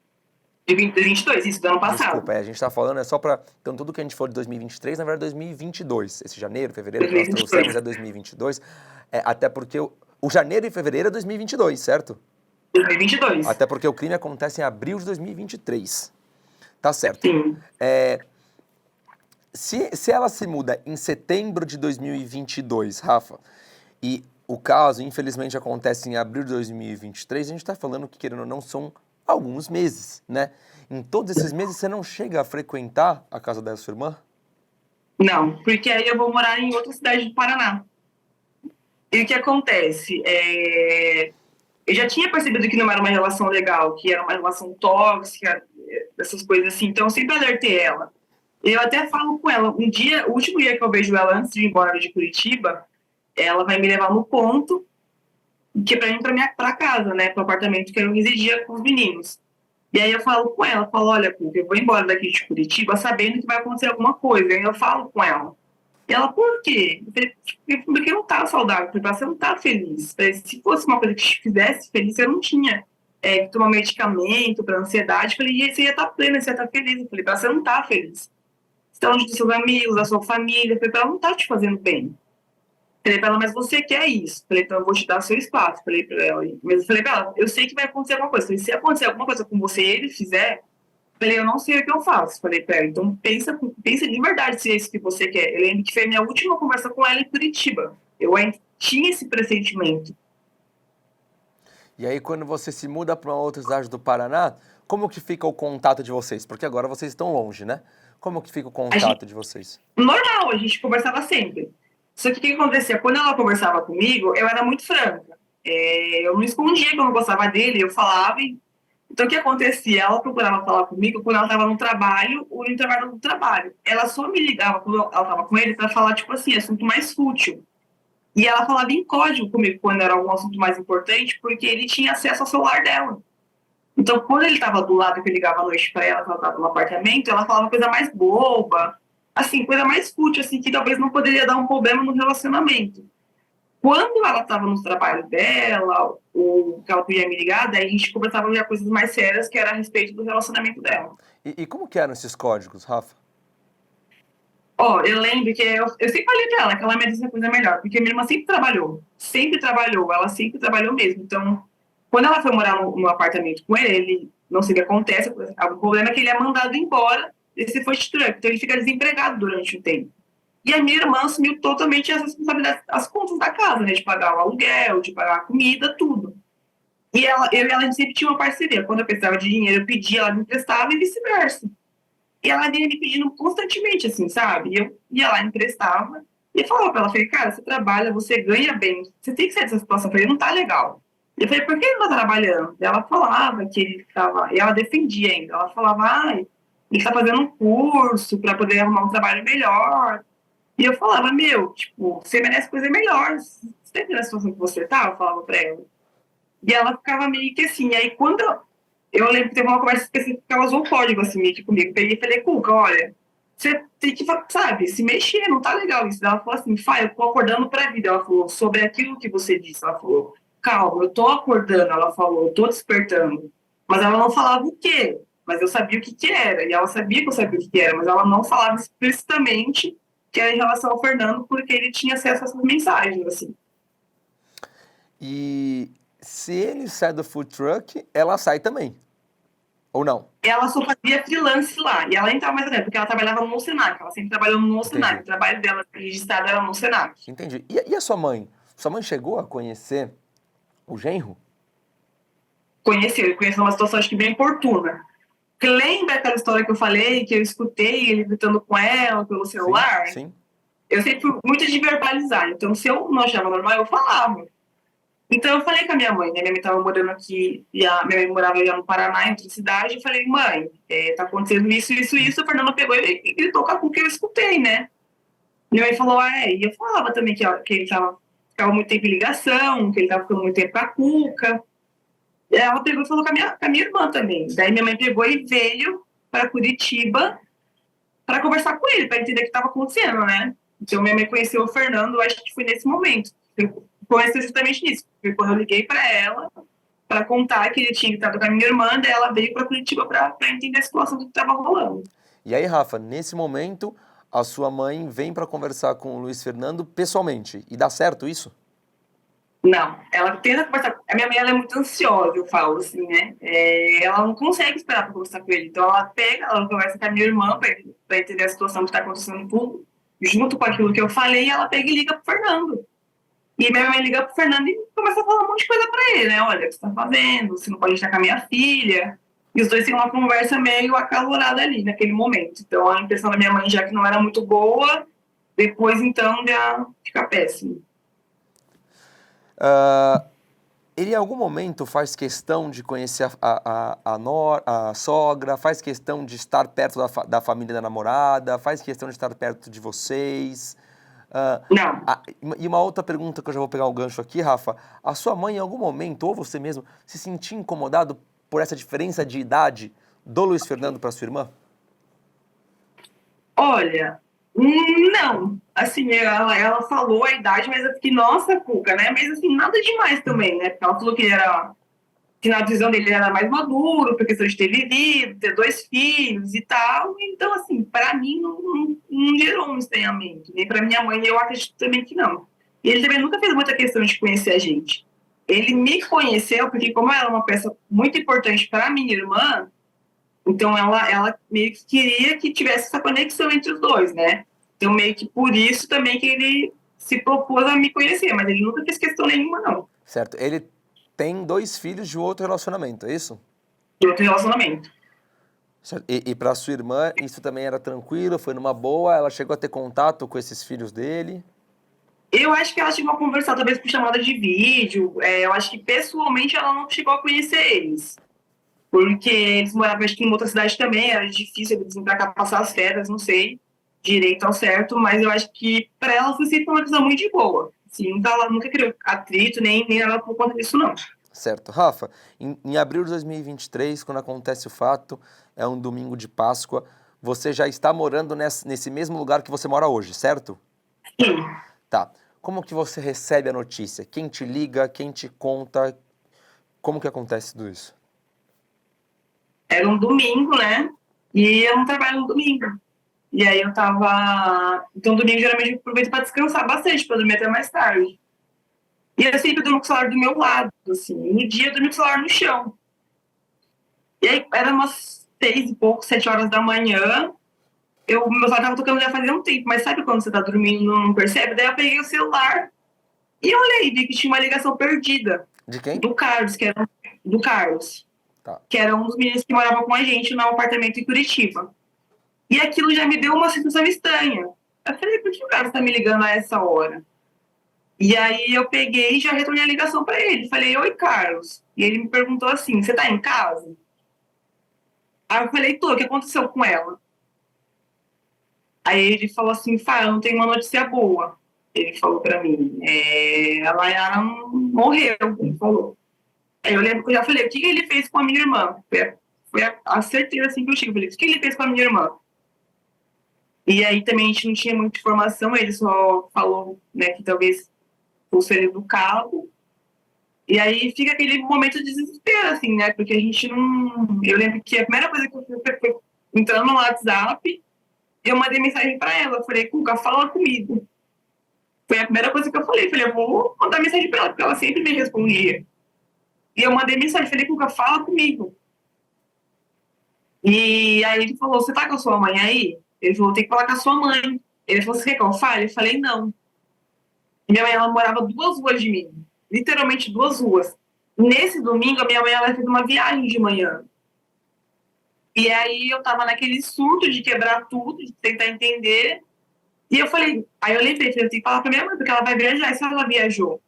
De 2022, isso, do ano passado. Desculpa, a gente está falando só para... Então, tudo que a gente for de 2023, na verdade, 2022. Esse janeiro, fevereiro que nós 2022. trouxemos é 2022. Até porque o janeiro e fevereiro é 2022, certo? 2022. Até porque o crime acontece em abril de 2023. Tá certo. Sim. Se ela se muda em setembro de 2022, Rafa, e o caso, infelizmente, acontece em abril de 2023, a gente está falando que, querendo ou não, são alguns meses, né? Em todos esses meses, você não chega a frequentar a casa da sua irmã? Não, porque aí eu vou morar em outra cidade do Paraná. E o que acontece? Eu já tinha percebido que não era uma relação legal, que era uma relação tóxica, essas coisas assim, então eu sempre alertei ela. Eu até falo com ela, o último dia que eu vejo ela antes de ir embora de Curitiba, ela vai me levar no ponto, que é pra ir pra casa, né, pro apartamento que eu residia com os meninos. E aí eu falo com ela, falo, olha, Cuca, eu vou embora daqui de Curitiba sabendo que vai acontecer alguma coisa. Aí eu falo com ela. E ela, por quê? Eu falei, porque eu não tá saudável, porque você não tá feliz. Falei, se fosse uma coisa que te fizesse feliz, eu não tinha que tomar medicamento para ansiedade. Eu falei, e você ia estar plena, você ia estar feliz. Eu falei, você não tá feliz. Você tá longe dos seus amigos, da sua família. Eu falei, ela não tá te fazendo bem. Falei pra ela, mas você quer isso? Falei, então eu vou te dar seu espaço. Falei pra ela. Mas eu falei pra ela, eu sei que vai acontecer alguma coisa. Falei, se acontecer alguma coisa com você e ele fizer, falei, eu não sei o que eu faço. Falei pra ela, então pensa de verdade se é isso que você quer. Eu lembro que foi a minha última conversa com ela em Curitiba. Eu ainda tinha esse pressentimento. E aí, quando você se muda para uma outra cidade do Paraná, como que fica o contato de vocês? Porque agora vocês estão longe, né? Como que fica o contato de vocês? Normal, a gente conversava sempre. Só que o que acontecia? Quando ela conversava comigo, eu era muito franca. Eu não escondia que eu não gostava dele, eu falava. Então, o que acontecia? Ela procurava falar comigo quando ela estava no trabalho ou no intervalo do trabalho. Ela só me ligava quando ela estava com ele para falar, tipo assim, assunto mais fútil. E ela falava em código comigo quando era algum assunto mais importante, porque ele tinha acesso ao celular dela. Então, quando ele estava do lado, que eu ligava à noite para ela, que ela estava no apartamento, ela falava coisa mais boba, assim, coisa mais fútil, assim, que talvez não poderia dar um problema no relacionamento. Quando ela estava no trabalho dela, ou que ela podia me ligar, daí a gente conversava já coisas mais sérias, que era a respeito do relacionamento dela. E como que eram esses códigos, Rafa? Ó, eu lembro que eu sempre falei pra ela que ela merecia essa coisa melhor, porque minha irmã sempre trabalhou, ela sempre trabalhou mesmo. Então, quando ela foi morar no apartamento com ele, não sei o que acontece, o problema é que ele é mandado embora desse food truck, então ele fica desempregado durante o tempo. E a minha irmã assumiu totalmente as responsabilidades, as contas da casa, né, de pagar o aluguel, de pagar a comida, tudo. E eu e ela sempre tinha uma parceria. Quando eu precisava de dinheiro, eu pedia, ela me emprestava e vice-versa. E ela vinha me pedindo constantemente, assim, sabe? E eu ia lá, emprestava, e eu falava pra ela, falei, cara, você trabalha, você ganha bem, você tem que sair dessa situação. Eu falei, não tá legal. E eu falei, por que ele não tá trabalhando? E ela falava que ele tava, e ela defendia ainda, ela falava, ai, ele tá fazendo um curso para poder arrumar um trabalho melhor. E eu falava, meu, tipo, você merece coisa melhor, você tá entendendo a situação que você tá? Eu falava pra ela. E ela ficava meio que assim, aí quando eu lembro que teve uma conversa específica que ela usou o código assim, meio que comigo. Peguei e falei, Cuca, olha, você tem que, sabe, se mexer, não tá legal isso. Ela falou assim, Fá, eu tô acordando pra vida. Ela falou, sobre aquilo que você disse. Ela falou, calma, eu tô acordando. Ela falou, eu tô despertando. Mas ela não falava o quê? Mas eu sabia o que que era. E ela sabia que eu sabia o que que era, mas ela não falava explicitamente que era em relação ao Fernando, porque ele tinha acesso a essas mensagens, assim. E se ele sai do food truck, ela sai também, ou não? Ela só fazia freelance lá. E ela nem estava mais dentro, porque ela trabalhava no Senac. Ela sempre trabalhou no Senac. Entendi, O trabalho dela registrado era no Senac. entendi. E a sua mãe? Sua mãe chegou a conhecer o genro? Conheceu uma situação, acho que bem oportuna. Porque lembra aquela história que eu falei, que eu escutei ele gritando com ela pelo Sim, celular? sim. Eu sempre fui muito de verbalizar. Então, se eu não achava normal, eu falava. Então, eu falei com a minha mãe, né? Minha mãe estava morando aqui, e a minha mãe morava já no Paraná, em outra cidade. Eu falei, mãe, tá acontecendo isso, isso, isso. A Fernanda pegou e gritou com o que eu escutei, né? Minha mãe falou, e eu falava também que ele ficava muito tempo em ligação, que ele estava ficando muito tempo com a Cuca. E ela pegou e falou com a minha irmã também. Daí minha mãe pegou e veio para Curitiba para conversar com ele, para entender o que estava acontecendo, né? Então minha mãe conheceu o Fernando, acho que foi nesse momento. Conheceu justamente nisso. Foi quando eu liguei para ela para contar que ele tinha estado com a minha irmã, daí ela veio para Curitiba para entender a situação do que estava rolando. E aí, Rafa, nesse momento, a sua mãe vem para conversar com o Luiz Fernando pessoalmente. E dá certo isso? Não, ela tenta conversar. A minha mãe ela é muito ansiosa, eu falo assim, né? Ela não consegue esperar para conversar com ele. Então ela pega, ela conversa com a minha irmã para entender a situação que está acontecendo tudo, junto com aquilo que eu falei, e ela pega e liga pro Fernando. E minha mãe liga pro Fernando e começa a falar um monte de coisa para ele, né? Olha, o que você está fazendo? Você não pode estar com a minha filha. E os dois têm uma conversa meio acalorada ali, naquele momento. Então a impressão da minha mãe, já que não era muito boa, depois então já fica péssimo. Ah, ele em algum momento faz questão de conhecer a sogra, faz questão de estar perto da família da namorada, faz questão de estar perto de vocês. Ah, Não. e uma outra pergunta que eu já vou pegar o gancho aqui, Rafa. A sua mãe em algum momento, ou você mesmo, se sentiu incomodado por essa diferença de idade do Luiz Fernando para sua irmã? Olha, não. Assim, ela falou a idade, mas eu fiquei, nossa, Cuca, né? Mas assim, nada demais também, né? Porque ela falou que na visão dele ele era mais maduro, por questão de ter vivido, ter dois filhos e tal. Então, assim, para mim não gerou um estranhamento. Nem para minha mãe, eu acredito também que não. E ele também nunca fez muita questão de conhecer a gente. Ele me conheceu porque, como ela é uma peça muito importante para minha irmã, então ela meio que queria que tivesse essa conexão entre os dois, né? Então meio que por isso também que ele se propôs a me conhecer, mas ele nunca fez questão nenhuma, não, Certo. Ele tem dois filhos de outro relacionamento, é isso? de outro relacionamento. Certo. E para sua irmã, isso também era tranquilo, foi numa boa, ela chegou a ter contato com esses filhos dele? Eu acho que ela chegou a conversar talvez por chamada de vídeo, eu acho que pessoalmente ela não chegou a conhecer eles, porque eles moravam acho que em outra cidade também, era difícil eles virem pra cá passar as férias, não sei direito ao certo, mas eu acho que para ela foi sempre uma visão muito de boa. Assim, ela nunca criou atrito, nem nada por conta disso, não. Certo. Rafa, em abril de 2023, quando acontece o fato, é um domingo de Páscoa, você já está morando nesse mesmo lugar que você mora hoje, certo? Sim. Tá. Como que você recebe a notícia? Quem te liga? Quem te conta? Como que acontece tudo isso? Era um domingo, né? E eu não trabalho no domingo. E aí eu tava. Então, domingo geralmente eu aproveito pra descansar bastante, pra dormir até mais tarde. E eu sempre durmo com o celular do meu lado, assim. E no dia eu dormi com o celular no chão. E aí era umas 6 e pouco, 7 horas da manhã. Meu celular tava tocando já fazia um tempo, mas sabe quando você tá dormindo e não percebe? Daí eu peguei o celular e olhei, vi que tinha uma ligação perdida De quem? do Carlos, do Carlos, Tá. que era um dos meninos que morava com a gente no apartamento em Curitiba. E aquilo já me deu uma sensação estranha. Eu falei, por que o Carlos tá me ligando a essa hora? E aí eu peguei e já retornei a ligação para ele. Falei, oi, Carlos. E ele me perguntou assim, você tá em casa? Aí eu falei, tô, o que aconteceu com ela? Aí ele falou assim, Fá, eu não tenho uma notícia boa. Ele falou para mim, a Layara morreu, ele falou. Aí eu lembro que eu já falei, o que ele fez com a minha irmã? Foi a certeza assim que eu tive. Eu falei, o que ele fez com a minha irmã? E aí também a gente não tinha muita informação, ele só falou, né, que talvez fosse ele do carro. E aí fica aquele momento de desespero, assim, né? Porque a gente não. Eu lembro que a primeira coisa que eu fiz foi entrando no WhatsApp, eu mandei mensagem pra ela. Eu falei, Cuca, fala comigo. Foi a primeira coisa que eu falei. Falei, eu vou mandar mensagem pra ela, porque ela sempre me respondia. E eu mandei mensagem, falei, Cuca, fala comigo. E aí ele falou, você tá com a sua mãe aí? Ele falou, tem que falar com a sua mãe. Ele falou, você quer que eu fale? Eu falei, não. E minha mãe, ela morava 2 ruas de mim. Literalmente 2 ruas. Nesse domingo, a minha mãe, ela fez uma viagem de manhã. E aí eu tava naquele surto de quebrar tudo, de tentar entender. E eu falei, aí eu lembrei, falei, eu tenho que falar pra minha mãe, porque ela vai viajar, e se ela viajou?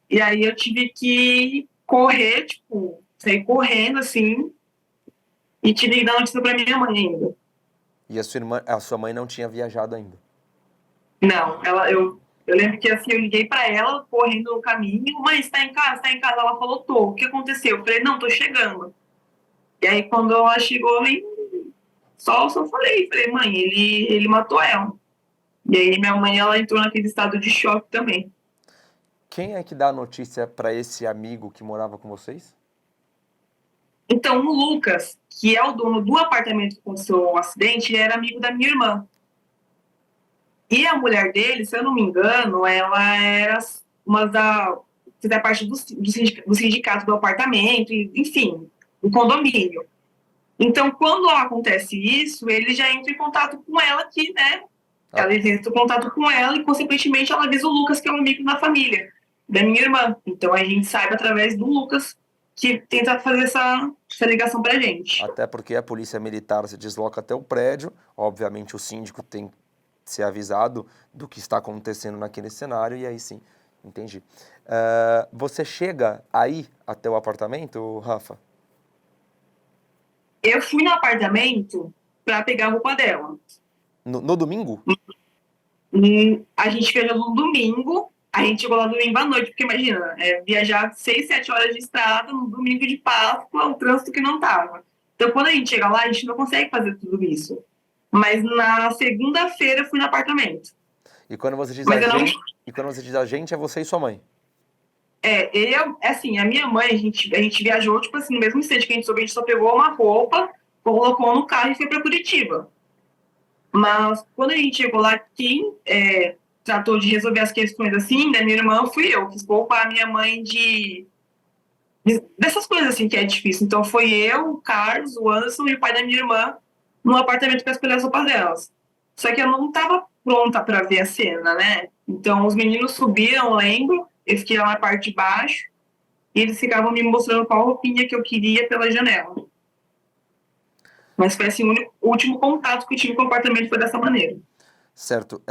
E aí eu tive que correr, tipo, sair correndo, assim, e tive que dar notícia pra minha mãe ainda. E a sua mãe não tinha viajado ainda? Não, eu lembro que assim, eu liguei pra ela, correndo no caminho, mãe, você tá em casa? Tá em casa? Ela falou, tô. O que aconteceu? Eu falei, não, tô chegando. E aí quando ela chegou, só falei, mãe, ele matou ela. E aí minha mãe, ela entrou naquele estado de choque também. Quem é que dá a notícia para esse amigo que morava com vocês? Então, o Lucas, que é o dono do apartamento que aconteceu o acidente, ele era amigo da minha irmã. E a mulher dele, se eu não me engano, ela era uma da. Fazia parte do sindicato do apartamento, enfim, do condomínio. Então, quando acontece isso, ele já entra em contato com ela aqui, né? Ah, Ela entra em contato com ela e, consequentemente, ela avisa o Lucas, que é um amigo da família, da minha irmã. Então, a gente sabe através do Lucas que tenta fazer essa ligação pra gente. até porque a polícia militar se desloca até o prédio, obviamente o síndico tem que ser avisado do que está acontecendo naquele cenário, e aí sim, entendi. Você chega aí até o apartamento, Rafa? Eu fui no apartamento para pegar a roupa dela. No domingo? E a gente viajou no domingo, a gente chegou lá no domingo à noite, porque imagina, viajar 6, 7 horas de estrada no domingo de Páscoa, o trânsito que não tava. Então, quando a gente chega lá, a gente não consegue fazer tudo isso. Mas na segunda-feira eu fui no apartamento. E quando você diz Mas a eu não. gente, é você e sua mãe. Assim, a minha mãe, a gente viajou, tipo assim, no mesmo instante que a gente soube, a gente só pegou uma roupa, colocou no carro e foi para Curitiba. Mas quando a gente chegou lá, quem tratou de resolver as questões assim, da minha irmã, fui eu. Quis poupar a minha mãe dessas coisas assim que é difícil. Então foi eu, o Carlos, o Anderson e o pai da minha irmã no apartamento para escolher as roupas delas. Só que eu não estava pronta para ver a cena, né? Então os meninos subiram, lembro, eu fiquei lá na parte de baixo e eles ficavam me mostrando qual roupinha que eu queria pela janela. Mas foi assim, o último contato que eu tive com o apartamento foi dessa maneira. Certo.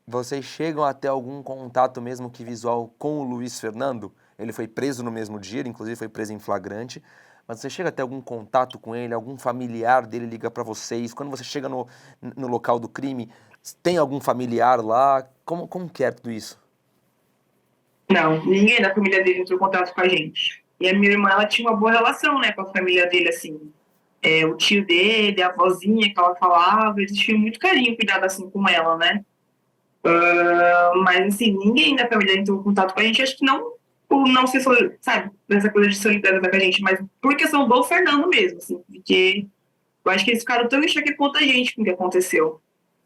Vocês chegam até algum contato mesmo que visual com o Luiz Fernando? Ele foi preso no mesmo dia, ele inclusive foi preso em flagrante. Mas você chega a ter algum contato com ele? Algum familiar dele liga para vocês? Quando você chega no local do crime, tem algum familiar lá? Como que é tudo isso? Não, ninguém da família dele entrou em contato com a gente. E a minha irmã, ela tinha uma boa relação, né, com a família dele, assim. O tio dele, a avózinha que ela falava, eles tinham muito carinho, cuidado, assim, com ela, né? Mas, assim, ninguém da família entrou em contato com a gente, acho que não por não ser, sabe, dessa coisa de solidariedade com a gente, mas por questão do Fernando mesmo, assim, porque eu acho que eles ficaram tão em choque quanto a gente com o que aconteceu.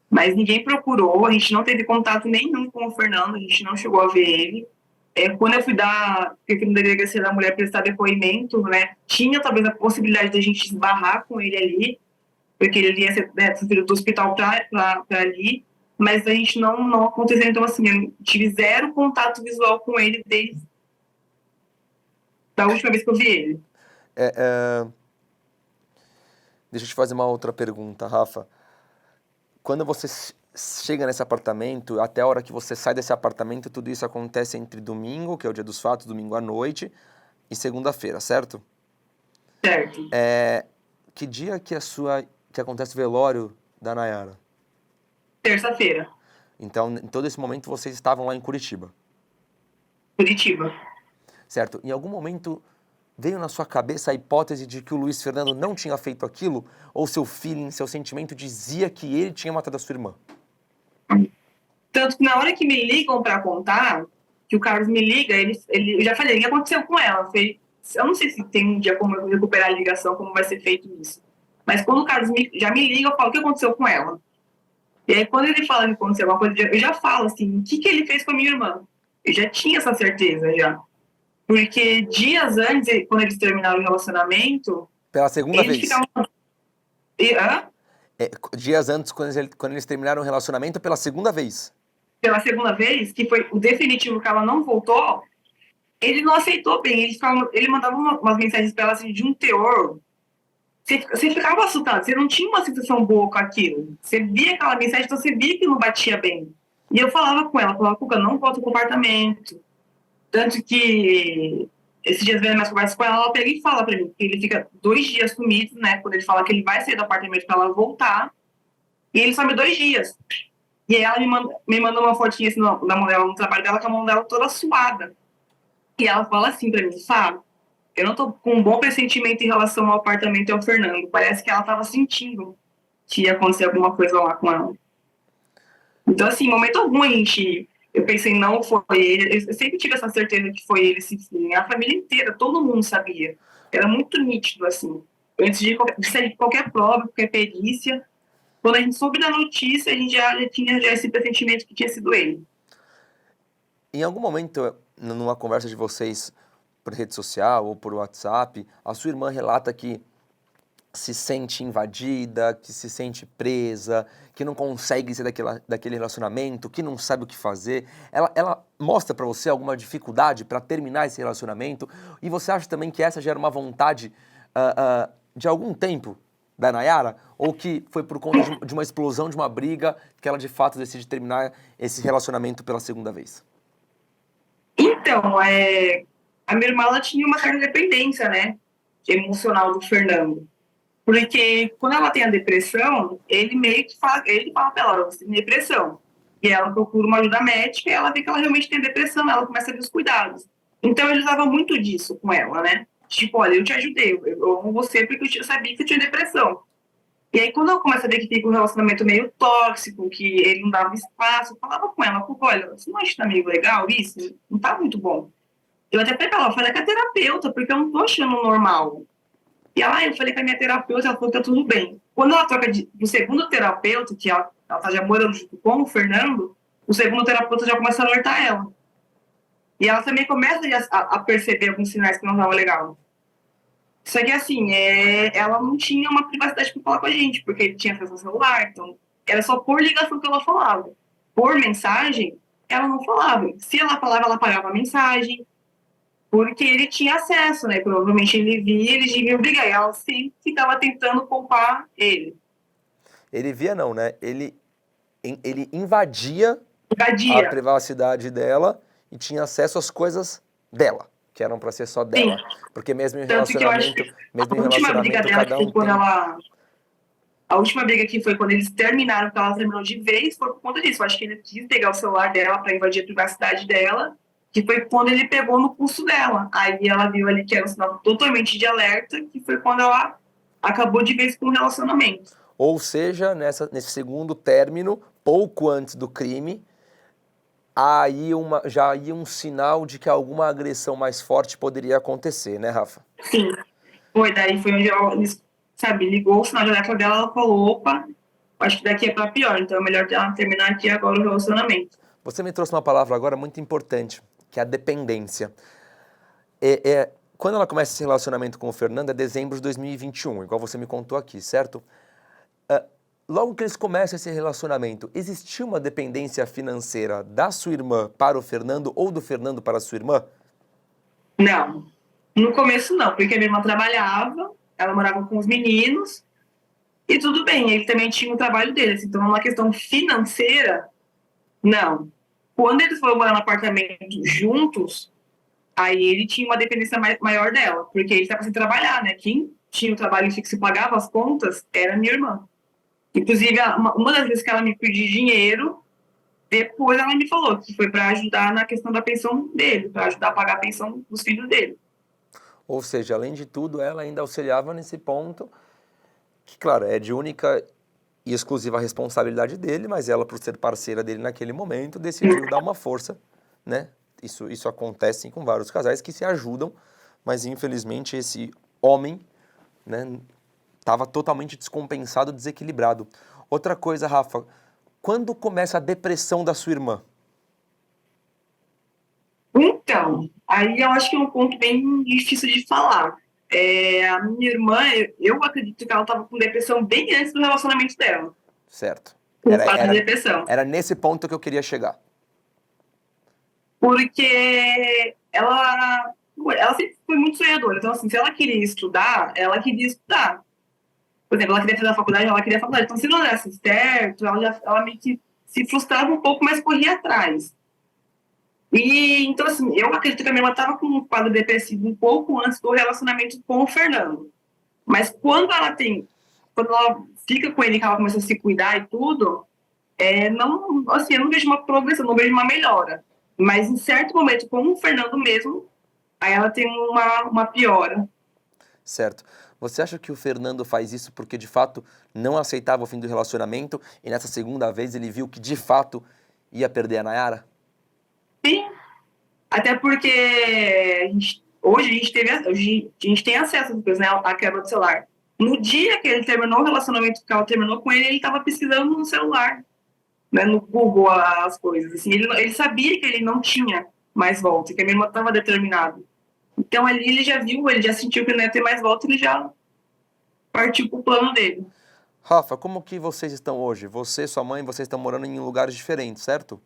Mas ninguém procurou, a gente não teve contato nenhum com o Fernando, a gente não chegou a ver ele. Quando eu fui na delegacia da mulher prestar depoimento, né, tinha talvez a possibilidade de a gente esbarrar com ele ali, porque ele ia ser, né, transferido do hospital para ali, mas a gente não aconteceu. Então, assim, eu tive zero contato visual com ele desde a última vez que eu vi ele. Deixa eu te fazer uma outra pergunta, Rafa. Quando você chega nesse apartamento, até a hora que você sai desse apartamento, tudo isso acontece entre domingo, que é o dia dos fatos, domingo à noite, e segunda-feira, certo? Certo. Que dia que acontece o velório da Nayara? Terça-feira, Então, em todo esse momento, vocês estavam lá em Curitiba, Curitiba. certo? Em algum momento veio na sua cabeça a hipótese de que o Luiz Fernando não tinha feito aquilo? Ou seu feeling, seu sentimento dizia que ele tinha matado a sua irmã? Tanto que na hora que me ligam para contar, que o Carlos me liga, eu já falei, o que aconteceu com ela? Eu não sei se tem um dia como eu recuperar a ligação, como vai ser feito isso. Mas quando o Carlos já me liga, eu falo, o que aconteceu com ela? E aí, quando ele fala que aconteceu alguma coisa, eu já falo assim, o que ele fez com a minha irmã? Eu já tinha essa certeza, já. Porque dias antes, quando eles terminaram o relacionamento, Pela segunda eles vez. ficavam... Hã? Dias antes, quando eles terminaram o relacionamento, pela segunda vez. Pela segunda vez, que foi o definitivo que ela não voltou, ele não aceitou bem. Ele mandava umas mensagens para ela assim, de um teor. Você ficava assustado, você não tinha uma sensação boa com aquilo. Você via aquela mensagem, então você via que não batia bem. E eu falava com ela, Cuca, não volta pro apartamento. Tanto que esses dias vendo mais conversas com ela, ela pega e fala pra mim que ele fica 2 dias sumido, né? Quando ele fala que ele vai sair do apartamento pra ela voltar, e ele some 2 dias. E aí ela me manda uma fotinha assim, da mão dela no trabalho dela, com a mão dela toda suada. E ela fala assim pra mim, sabe? Eu não tô com um bom pressentimento em relação ao apartamento e ao Fernando. Parece que ela tava sentindo que ia acontecer alguma coisa lá com ela. Então, assim, em momento algum eu pensei, não foi ele. Eu sempre tive essa certeza que foi ele, sim. A família inteira, todo mundo sabia. Era muito nítido, assim. Antes de sair de qualquer prova, qualquer perícia, quando a gente soube da notícia, a gente já tinha esse pressentimento que tinha sido ele. Em algum momento, numa conversa de vocês por rede social ou por WhatsApp, a sua irmã relata que se sente invadida, que se sente presa, que não consegue ser daquele relacionamento, que não sabe o que fazer. Ela mostra pra você alguma dificuldade para terminar esse relacionamento? E você acha também que essa já era uma vontade de algum tempo da Nayara? Ou que foi por conta de uma explosão, de uma briga, que ela de fato decide terminar esse relacionamento pela segunda vez? Então, a minha irmã ela tinha uma certa dependência, né? Emocional do Fernando. Porque quando ela tem a depressão, ele meio que fala, ele fala pra ela, você tem depressão. E ela procura uma ajuda médica e ela vê que ela realmente tem depressão, ela começa a ver os cuidados. Então ele usava muito disso com ela, né? Tipo, olha, eu te ajudei, eu amo você porque eu sabia que você tinha depressão. E aí quando eu começo a ver que fica um relacionamento meio tóxico, que ele não dava espaço, eu falava com ela, olha, você não acha que tá meio legal isso? Não tá muito bom. Eu até falei pra ela, falei com a terapeuta, porque eu não tô achando normal. E ela, eu falei com a minha terapeuta, ela falou que tá tudo bem. Quando ela troca do segundo terapeuta, que ela tá já morando junto com o Fernando, o segundo terapeuta já começa a alertar ela. E ela também começa a perceber alguns sinais que não estavam legal. Só que assim, ela não tinha uma privacidade para falar com a gente, porque ele tinha acesso ao celular, então era só por ligação que ela falava. Por mensagem, ela não falava. Se ela falava, ela apagava a mensagem, porque ele tinha acesso, né? Provavelmente ele via, eles deviam brigar. E ela sempre ficava tentando poupar ele. Ele via não, né? Ele invadia a Invadia. privacidade dela e tinha acesso às coisas dela, que eram para ser só Sim. dela. Porque Tanto que eu acho que mesmo em a última briga relacionamento, dela, que cada foi um quando tem. ela. A última briga que foi quando eles terminaram, que ela terminou de vez, foi por conta disso. Eu acho que ele quis pegar o celular dela para invadir a privacidade dela, que foi quando ele pegou no pulso dela. Aí ela viu ali que era um sinal totalmente de alerta, que foi quando ela acabou de vez com o relacionamento. Ou seja, nesse segundo término, pouco antes do crime, já ia um sinal de que alguma agressão mais forte poderia acontecer, né, Rafa? Sim, daí foi onde ela, sabe, ligou o sinal de alerta dela, ela falou, opa, acho que daqui é pra pior, então é melhor ela terminar aqui agora o relacionamento. Você me trouxe uma palavra agora muito importante, que é a dependência. Quando ela começa esse relacionamento com o Fernando, é dezembro de 2021, igual você me contou aqui, certo? Logo que eles começam esse relacionamento, existia uma dependência financeira da sua irmã para o Fernando ou do Fernando para a sua irmã? Não, no começo não, porque a minha irmã trabalhava, ela morava com os meninos, e tudo bem, ele também tinha o trabalho dele, assim, então uma questão financeira, não. Quando eles foram morar no apartamento juntos, aí ele tinha uma dependência maior dela, porque ele estava sem trabalhar, né? Quem tinha o trabalho fixo e pagava as contas era a minha irmã. Inclusive, uma das vezes que ela me pediu dinheiro, depois ela me falou que foi para ajudar na questão da pensão dele, para ajudar a pagar a pensão dos filhos dele. Ou seja, além de tudo, ela ainda auxiliava nesse ponto, que, claro, é de única e exclusiva responsabilidade dele, mas ela, por ser parceira dele naquele momento, decidiu dar uma força, né? Isso acontece com vários casais que se ajudam, mas infelizmente esse homem, né, estava totalmente descompensado, desequilibrado. Outra coisa, Rafa, quando começa a depressão da sua irmã? Então, aí eu acho que é um ponto bem difícil de falar. A minha irmã, eu acredito que ela estava com depressão bem antes do relacionamento dela, Certo. com o quadro de depressão. Era nesse ponto que eu queria chegar. Porque ela sempre foi muito sonhadora. Então, assim, se ela queria estudar, ela queria estudar. Por exemplo, ela queria fazer a faculdade, ela queria a faculdade. Então, se não desse certo, ela meio que se frustrava um pouco, mas corria atrás. E, então, assim, eu acredito que a minha irmã estava com um quadro depressivo um pouco antes do relacionamento com o Fernando. Mas quando ela fica com ele, que ela começa a se cuidar e tudo, não, assim, eu não vejo uma progressão, não vejo uma melhora. Mas em certo momento, com o Fernando mesmo, aí ela tem uma piora. Certo. Você acha que o Fernando faz isso porque de fato não aceitava o fim do relacionamento e nessa segunda vez ele viu que de fato ia perder a Nayara? Sim, até porque hoje a gente tem acesso às coisas, né? A quebra do celular. No dia que ele terminou o relacionamento, que ela terminou com ele estava pesquisando no celular, né? No Google as coisas. Assim, ele sabia que ele não tinha mais volta, que a minha irmã estava determinado. Então ali ele já viu, ele já sentiu que não ia ter mais volta, ele já partiu pro plano dele. Rafa, como que vocês estão hoje? Você e sua mãe, vocês estão morando em lugares diferentes, certo?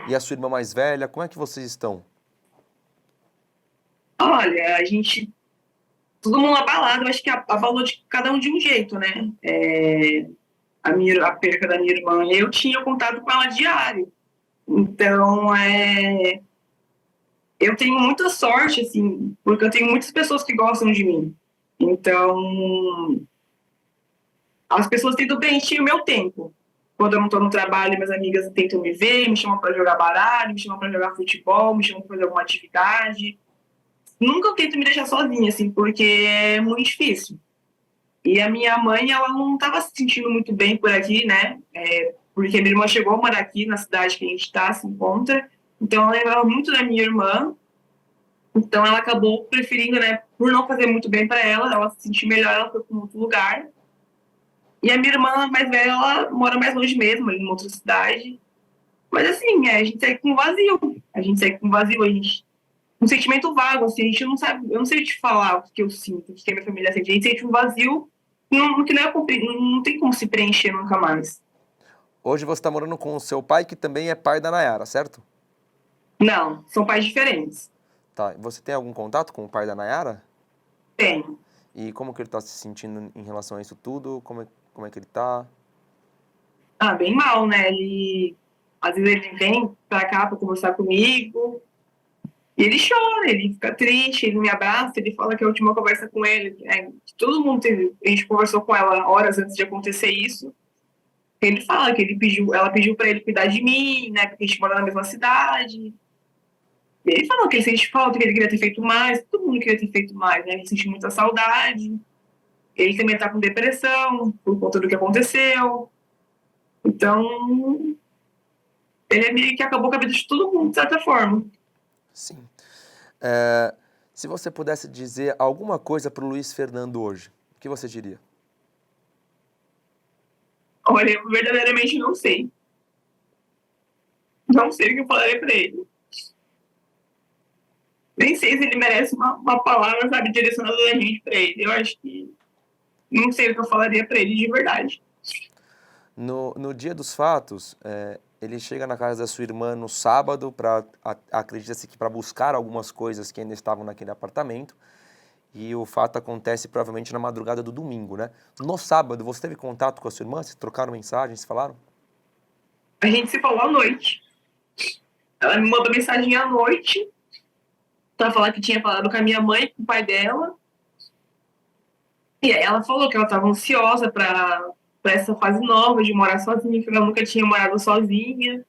E a sua irmã mais velha, como é que vocês estão? Olha, a gente todo mundo abalado, eu acho que abalou de cada um de um jeito, né? A perca da minha irmã, eu tinha contato com ela diário. Então, eu tenho muita sorte, assim, porque eu tenho muitas pessoas que gostam de mim. Então, as pessoas tentam preencher o meu tempo. Quando eu não estou no trabalho, minhas amigas tentam me ver, me chamam para jogar baralho, me chamam para jogar futebol, me chamam para fazer alguma atividade. Nunca eu tento me deixar sozinha, assim, porque é muito difícil. E a minha mãe, ela não estava se sentindo muito bem por aqui, né? Porque minha irmã chegou a morar aqui na cidade que a gente está, se encontra. Então, ela lembrava muito da minha irmã. Então, ela acabou preferindo, né? Por não fazer muito bem para ela se sentir melhor, ela foi para um outro lugar. E a minha irmã mais velha, ela mora mais longe mesmo, em outra cidade. Mas, assim, a gente segue com vazio. A gente segue com vazio, a gente... Um sentimento vago, assim, a gente não sabe... Eu não sei te falar o que eu sinto, o que a minha família sente. A gente sente um vazio que não tem como se preencher nunca mais. Hoje você está morando com o seu pai, que também é pai da Nayara, certo? Não, são pais diferentes. Tá. Você tem algum contato com o pai da Nayara? Tem. E como que ele está se sentindo em relação a isso tudo? Como é que ele está? Ah, bem mal, né? Às vezes ele vem pra cá pra conversar comigo e ele chora, ele fica triste, ele me abraça, ele fala que a última conversa com ele, que todo mundo teve, a gente conversou com ela horas antes de acontecer isso. Ele fala que ela pediu pra ele cuidar de mim, né? Porque a gente mora na mesma cidade. E ele falou que ele sente falta, que ele queria ter feito mais, todo mundo queria ter feito mais, né? Ele sente muita saudade. Ele também tá com depressão por conta do que aconteceu. Então, ele é meio que acabou com a vida de todo mundo, de certa forma. Sim. Se você pudesse dizer alguma coisa para o Luiz Fernando hoje, o que você diria? Olha, eu verdadeiramente não sei. Não sei o que eu falaria pra ele. Nem sei se ele merece uma palavra, sabe, direcionada da gente pra ele. Eu acho que não sei o que eu falaria pra ele de verdade. No dia dos fatos, ele chega na casa da sua irmã no sábado, acredita-se que para buscar algumas coisas que ainda estavam naquele apartamento, e o fato acontece provavelmente na madrugada do domingo, né? No sábado, você teve contato com a sua irmã? Vocês trocaram mensagens, falaram? A gente se falou à noite. Ela me mandou mensagem à noite pra falar que tinha falado com a minha mãe, com o pai dela. E aí ela falou que ela estava ansiosa para essa fase nova de morar sozinha, que ela nunca tinha morado sozinha.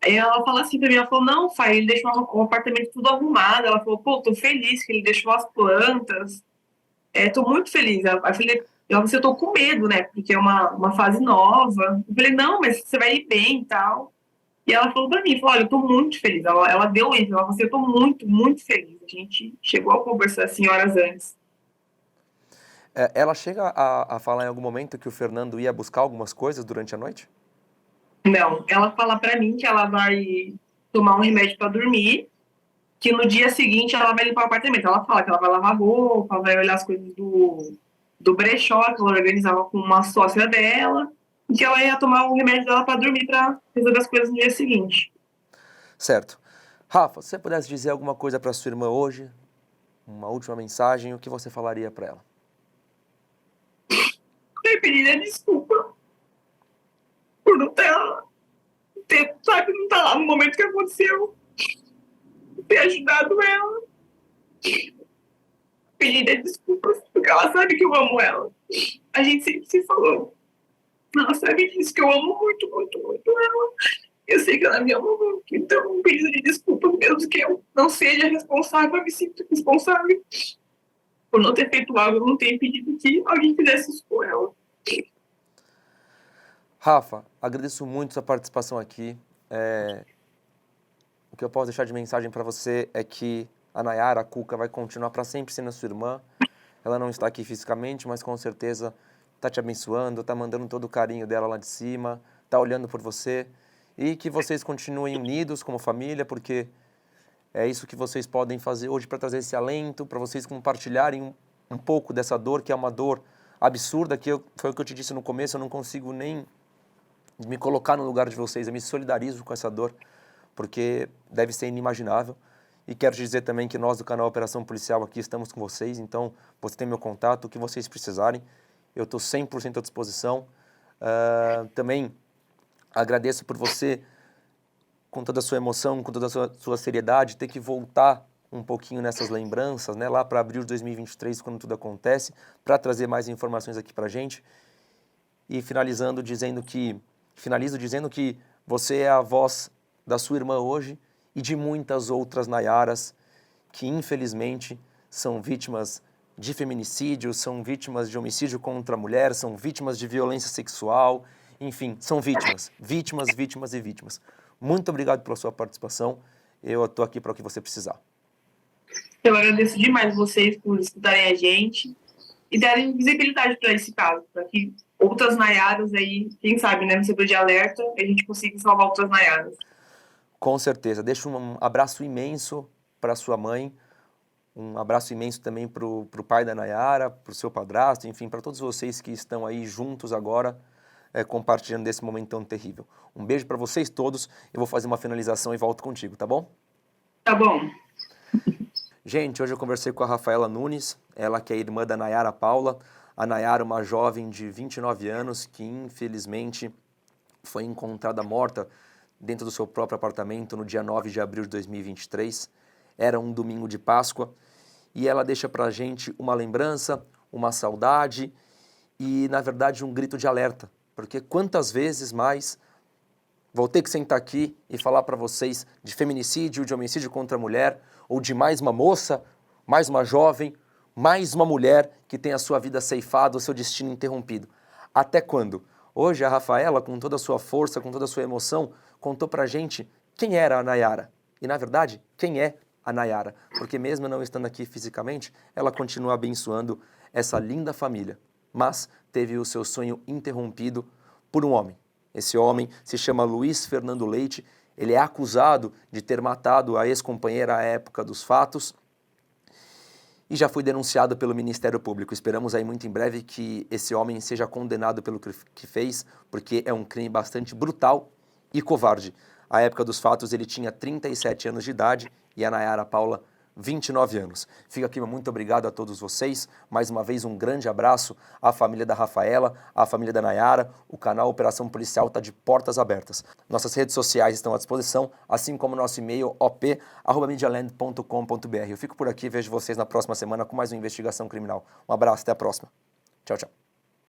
Aí ela falou assim pra mim, ela falou, não, pai, ele deixou o apartamento tudo arrumado. Ela falou, pô, tô feliz que ele deixou as plantas. Tô muito feliz. A filha, ela disse, eu tô com medo, né, porque é uma fase nova. Eu falei, não, mas você vai ir bem e tal. E ela falou pra mim, falou, olha, eu tô muito feliz. Ela deu isso, ela falou assim, eu tô muito, muito feliz. A gente chegou a conversar assim horas antes. Ela chega a falar em algum momento que o Fernando ia buscar algumas coisas durante a noite? Não, ela fala pra mim que ela vai tomar um remédio pra dormir, que no dia seguinte ela vai limpar o apartamento. Ela fala que ela vai lavar roupa, vai olhar as coisas do brechó que ela organizava com uma sócia dela, e que ela ia tomar o remédio dela pra dormir, pra resolver as coisas no dia seguinte. Certo. Rafa, se você pudesse dizer alguma coisa para sua irmã hoje, uma última mensagem, o que você falaria para ela? Eu pedi desculpa por não sabe, não estar lá no momento que aconteceu, ter ajudado ela. Pedir desculpas, porque ela sabe que eu amo ela. A gente sempre se falou. Ela sabe disso, que eu amo muito, muito, muito ela. Eu sei que ela me ama muito. Então, um pedido de desculpas mesmo, que eu não seja responsável, eu me sinto responsável por não ter feito algo, eu não ter pedido que alguém fizesse isso com ela. Rafa, agradeço muito sua participação aqui. O que eu posso deixar de mensagem para você é que a Nayara, a Cuca, vai continuar para sempre sendo a sua irmã. Ela não está aqui fisicamente, mas com certeza está te abençoando, está mandando todo o carinho dela lá de cima, está olhando por você. E que vocês continuem unidos como família, porque é isso que vocês podem fazer hoje para trazer esse alento, para vocês compartilharem um pouco dessa dor, que é uma dor absurda, foi o que eu te disse no começo, eu não consigo nem me colocar no lugar de vocês, eu me solidarizo com essa dor, porque deve ser inimaginável. E quero te dizer também que nós do canal Operação Policial aqui estamos com vocês, então você tem meu contato, o que vocês precisarem, eu estou 100% à disposição. Também agradeço por você, com toda a sua emoção, com toda a sua seriedade, ter que voltar um pouquinho nessas lembranças, né, lá para abril de 2023, quando tudo acontece, para trazer mais informações aqui para a gente. E finalizo dizendo que você é a voz da sua irmã hoje e de muitas outras Nayaras que, infelizmente, são vítimas de feminicídio, são vítimas de homicídio contra a mulher, são vítimas de violência sexual, enfim, são vítimas, vítimas, vítimas e vítimas. Muito obrigado pela sua participação, eu estou aqui para o que você precisar. Eu agradeço demais vocês por escutarem a gente e darem visibilidade para esse caso, para que outras Nayaras aí, quem sabe, né, no setor de alerta, a gente consiga salvar outras Nayaras. Com certeza. Deixo um abraço imenso para sua mãe, um abraço imenso também para o pai da Nayara, para o seu padrasto, enfim, para todos vocês que estão aí juntos agora, compartilhando desse momento tão terrível. Um beijo para vocês todos, eu vou fazer uma finalização e volto contigo, tá bom? Tá bom. Gente, hoje eu conversei com a Rafaela Nunes, ela que é irmã da Nayara Paula. A Nayara, uma jovem de 29 anos que infelizmente foi encontrada morta dentro do seu próprio apartamento no dia 9 de abril de 2023. Era um domingo de Páscoa e ela deixa pra gente uma lembrança, uma saudade e, na verdade, um grito de alerta. Porque quantas vezes mais vou ter que sentar aqui e falar para vocês de feminicídio, de homicídio contra a mulher, ou de mais uma moça, mais uma jovem, mais uma mulher que tem a sua vida ceifada, o seu destino interrompido. Até quando? Hoje a Rafaela, com toda a sua força, com toda a sua emoção, contou pra gente quem era a Nayara. E, na verdade, quem é a Nayara. Porque mesmo não estando aqui fisicamente, ela continua abençoando essa linda família. Mas teve o seu sonho interrompido por um homem. Esse homem se chama Luiz Fernando Leite. Ele é acusado de ter matado a ex-companheira à época dos fatos e já foi denunciado pelo Ministério Público. Esperamos aí muito em breve que esse homem seja condenado pelo que fez, porque é um crime bastante brutal e covarde. À época dos fatos ele tinha 37 anos de idade e a Nayara Paula 29 anos. Fica aqui muito obrigado a todos vocês. Mais uma vez um grande abraço à família da Rafaela, à família da Nayara. O canal Operação Policial está de portas abertas. Nossas redes sociais estão à disposição, assim como nosso e-mail op@medialand.com.br. Eu fico por aqui e vejo vocês na próxima semana com mais uma investigação criminal. Um abraço, até a próxima. Tchau, tchau.